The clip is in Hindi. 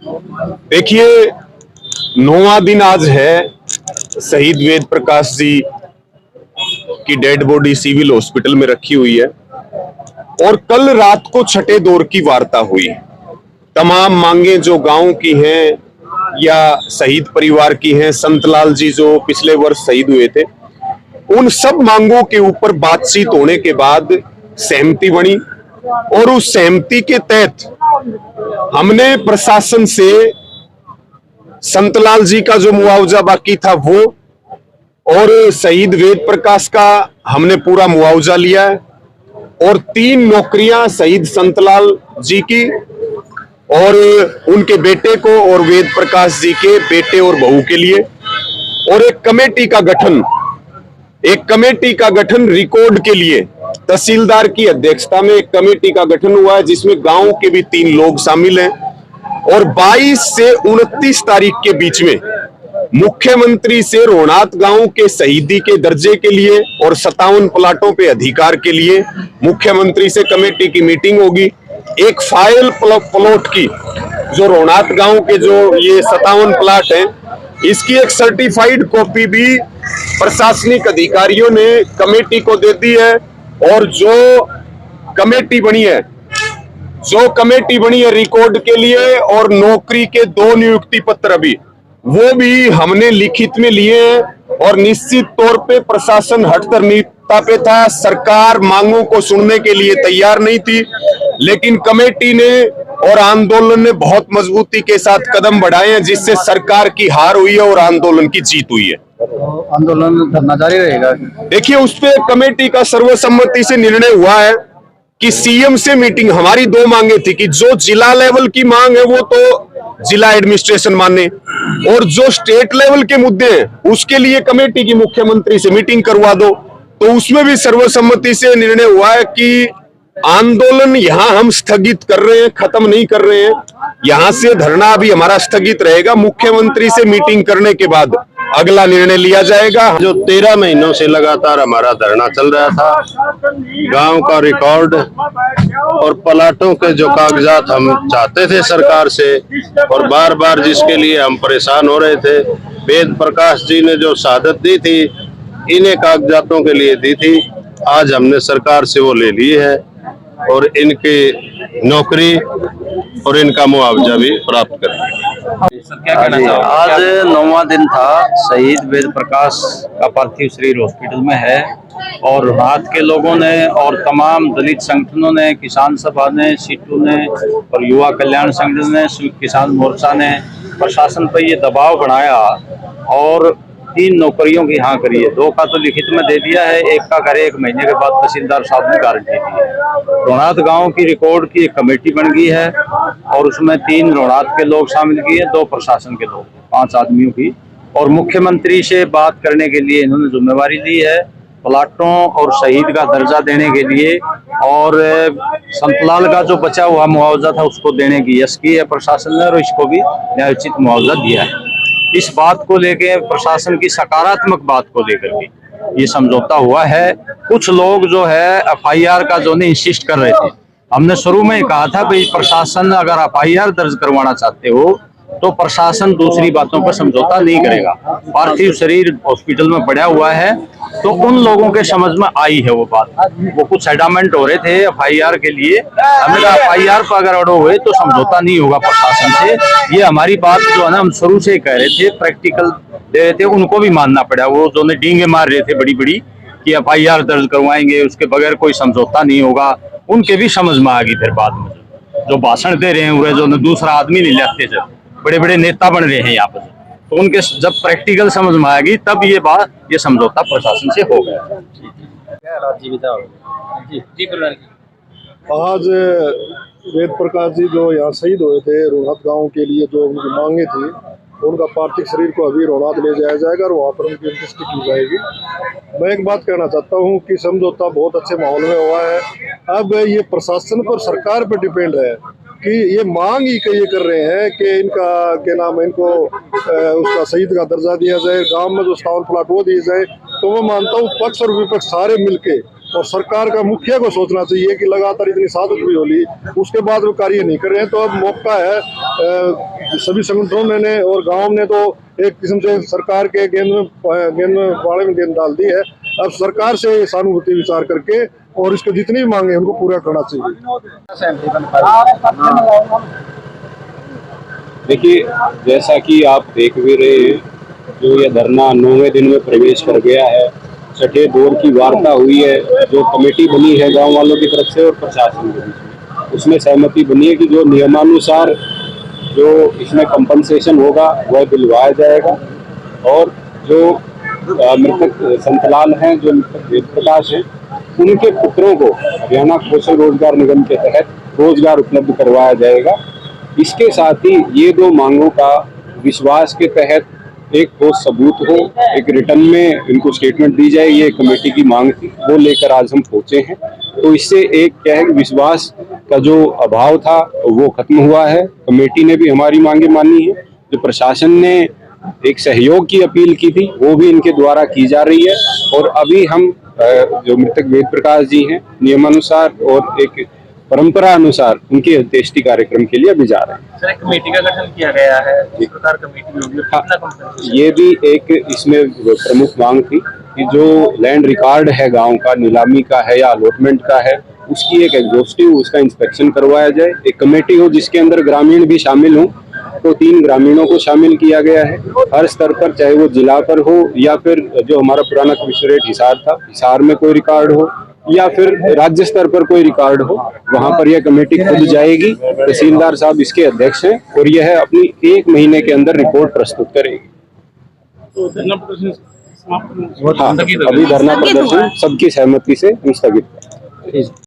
देखिए, 9वां दिन आज है। शहीद वेद प्रकाश जी की डेड बॉडी सिविल हॉस्पिटल में रखी हुई है और कल रात को छठे दौर की वार्ता हुई। तमाम मांगे जो गांव की हैं या शहीद परिवार की हैं, संतलाल जी जो पिछले वर्ष शहीद हुए थे, उन सब मांगों के ऊपर बातचीत होने के बाद सहमति बनी और उस सहमति के तहत हमने प्रशासन से संतलाल जी का जो मुआवजा बाकी था वो और शहीद वेद प्रकाश का हमने पूरा मुआवजा लिया है और 3 नौकरियां शहीद संतलाल जी की और उनके बेटे को और वेद प्रकाश जी के बेटे और बहू के लिए, और एक कमेटी का गठन रिकॉर्ड के लिए तहसीलदार की अध्यक्षता में एक कमेटी का गठन हुआ है जिसमें गांव के भी 3 लोग शामिल हैं। और 22 से 29 तारीख के बीच में मुख्यमंत्री से रोहनात गांव के शहीदी के दर्जे के लिए और 57 प्लाटों पे अधिकार के लिए मुख्यमंत्री से कमेटी की मीटिंग होगी। एक फाइल प्लॉट की जो रोहनात गांव के जो ये 57 प्लाट हैं, इसकी एक सर्टिफाइड कॉपी भी प्रशासनिक अधिकारियों ने कमेटी को दे दी है। और जो कमेटी बनी है रिकॉर्ड के लिए और नौकरी के 2 नियुक्ति पत्र भी वो भी हमने लिखित में लिए हैं। और निश्चित तौर पे प्रशासन हठधर्मिता पे था, सरकार मांगों को सुनने के लिए तैयार नहीं थी, लेकिन कमेटी ने और आंदोलन ने बहुत मजबूती के साथ कदम बढ़ाए हैं जिससे सरकार की हार हुई है और आंदोलन की जीत हुई है। तो आंदोलन धरना जारी रहेगा। देखिए, उस पे कमेटी का सर्वसम्मति से निर्णय हुआ है कि सीएम से मीटिंग, हमारी 2 मांगे थी कि जो जिला लेवल की मांग है वो तो जिला एडमिनिस्ट्रेशन माने और जो स्टेट लेवल के मुद्दे हैं उसके लिए कमेटी की मुख्यमंत्री से मीटिंग करवा दो। तो उसमें भी सर्वसम्मति से निर्णय हुआ है कि आंदोलन यहां हम स्थगित कर रहे हैं, खत्म नहीं कर रहे हैं। यहां से धरना अभी हमारा स्थगित रहेगा, मुख्यमंत्री से मीटिंग करने के बाद अगला निर्णय लिया जाएगा। जो 13 महीनों से लगातार हमारा धरना चल रहा था, गांव का रिकॉर्ड और प्लाटों के जो कागजात हम चाहते थे सरकार से और बार बार जिसके लिए हम परेशान हो रहे थे, वेद प्रकाश जी ने जो शहादत दी थी इन्हें कागजातों के लिए दी थी, आज हमने सरकार से वो ले ली है और इनकी नौकरी और इनका मुआवजा भी प्राप्त करेंगे। आज 9वां दिन था, शहीद वेद प्रकाश का पार्थिव शरीर हॉस्पिटल में है और रात के लोगों ने और तमाम दलित संगठनों ने, किसान सभा ने, सीटू ने और युवा कल्याण संगठन ने, संयुक्त किसान मोर्चा ने प्रशासन पर ये दबाव बनाया और 3 नौकरियों की हाँ करी है। 2 का तो लिखित में दे दिया है, 1 का करे 1 महीने के बाद तहसीलदार साहब ने गारंटी दी है। रोहनात गांव की रिकॉर्ड की एक कमेटी बन गई है और उसमें 3 रोहनात के लोग शामिल किए, 2 प्रशासन के लोग, 5 आदमियों की। और मुख्यमंत्री से बात करने के लिए इन्होंने जिम्मेवारी ली है प्लाटों और शहीद का दर्जा देने के लिए और संतलाल का जो बचा हुआ मुआवजा था उसको देने की यश की है प्रशासन ने और इसको भी न्यायोचित मुआवजा दिया है। इस बात को लेके प्रशासन की सकारात्मक बात को लेकर के ये समझौता हुआ है। कुछ लोग जो है एफआईआर का जो इंसिस्ट कर रहे थे, हमने शुरू में ही कहा था भाई प्रशासन अगर एफआईआर दर्ज करवाना चाहते हो तो प्रशासन दूसरी बातों पर समझौता नहीं करेगा। पार्थिव शरीर हॉस्पिटल में पड़ा हुआ है तो उन लोगों के समझ में आई है वो बात। वो कुछ एडामेंट हो रहे थे एफआईआर के लिए, हमने कहा एफआईआर पर अगर अड़ो हुए तो समझौता नहीं होगा प्रशासन से। ये हमारी बात जो है ना, हम शुरू से कह रहे थे, प्रैक्टिकल दे रहे थे, उनको भी मानना पड़ा। वो जो डींगे मार रहे थे बड़ी बड़ी कि एफआईआर दर्ज करवाएंगे, उसके बगैर कोई समझौता नहीं होगा, उनके भी समझ में आ गई। फिर बाद में जो भाषण दे रहे हैं जो दूसरा आदमी नहीं लेते, जब बड़े बड़े नेता बन रहे हैं यहाँ पर, तो उनके जब प्रैक्टिकल समझ में आएगी तब ये समझौता प्रशासन से हो गया। आज वेद प्रकाश जी जो यहाँ शहीद हुए थे रोहनात गांव के लिए, जो उनकी मांगे थी, उनका पार्थिव शरीर को अभी रोहनात ले जाया जाएगा और वहाँ पर उनकी अंत्येष्टि की जाएगी। मैं एक बात कहना चाहता हूँ कि समझौता बहुत अच्छे माहौल में हुआ है। अब ये प्रशासन पर, सरकार पर डिपेंड है कि ये मांग ही ये कर रहे हैं कि इनका क्या नाम है, इनको उसका शहीद का दर्जा दिया जाए, गांव में जो 57 प्लाट वो दिए जाए। तो मैं मानता हूँ पक्ष और विपक्ष सारे मिलके और सरकार का मुखिया को सोचना चाहिए कि लगातार इतनी साधक भी होली, उसके बाद वो कार्य नहीं कर रहे हैं। तो अब मौका है, सभी संगठनों ने और गांव ने तो एक किस्म से सरकार के गेंद में बाड़े में गेंद डाल दी है। अब सरकार से सहानुभूति विचार करके और इसके जितनी भी मांगे उनको पूरा करना चाहिए। देखिए, जैसा कि आप देख भी रहे हैं, जो ये धरना 9वें दिन में प्रवेश कर गया है, छठे दौर की वार्ता हुई है, जो कमेटी बनी है गांव वालों की तरफ से और प्रशासन के बीच में, उसमें सहमति बनी है कि जो नियमानुसार जो इसमें कंपनसेशन होगा वह दिलवाया जाएगा। और जो मृतक संतलाल हैं, जो मृतक वेद प्रकाश हैं, उनके पुत्रों को हरियाणा कौशल रोजगार निगम के तहत रोजगार उपलब्ध करवाया जाएगा। इसके साथ ही ये दो मांगों का विश्वास के तहत एक ठोस सबूत हो, एक रिटर्न में इनको स्टेटमेंट दी जाए, ये कमेटी की मांग थी, वो लेकर आज हम पहुंचे हैं। तो इससे एक क्या है कि विश्वास का जो अभाव था वो खत्म हुआ है। कमेटी ने भी हमारी मांगे मानी है। जो प्रशासन ने एक सहयोग की अपील की थी वो भी इनके द्वारा की जा रही है। और अभी हम जो मृतक वेद प्रकाश जी हैं, नियमानुसार और एक परंपरा अनुसार उनके अंत्येष्टि कार्यक्रम के लिए अभी जा रहे हैं। सर, एक कमेटी का गठन किया गया है, इस प्रकार कमेटी होगी, कितना कंपनसेशन? ये भी एक इसमें प्रमुख मांग थी कि जो लैंड रिकॉर्ड है गांव का, नीलामी का है या अलॉटमेंट का है, उसकी एक एग्जॉस्टिव उसका इंस्पेक्शन करवाया जाए। एक कमेटी हो जिसके अंदर ग्रामीण भी शामिल हों, तो 3 ग्रामीणों को शामिल किया गया है हर स्तर पर, चाहे वो जिला पर हो या फिर जो हमारा पुराना कमिश्नरेट हिसार था, हिसार में कोई रिकॉर्ड हो या फिर राज्य स्तर पर कोई रिकॉर्ड हो, वहां पर यह कमेटी खुद जाएगी। तहसीलदार साहब इसके अध्यक्ष हैं और यह अपनी 1 महीने के अंदर रिपोर्ट प्रस्तुत करेगी। तो धरना प्रदर्शन समाप्त हाँ, अभी धरना प्रदर्शन सबकी सहमति से स्थगित है।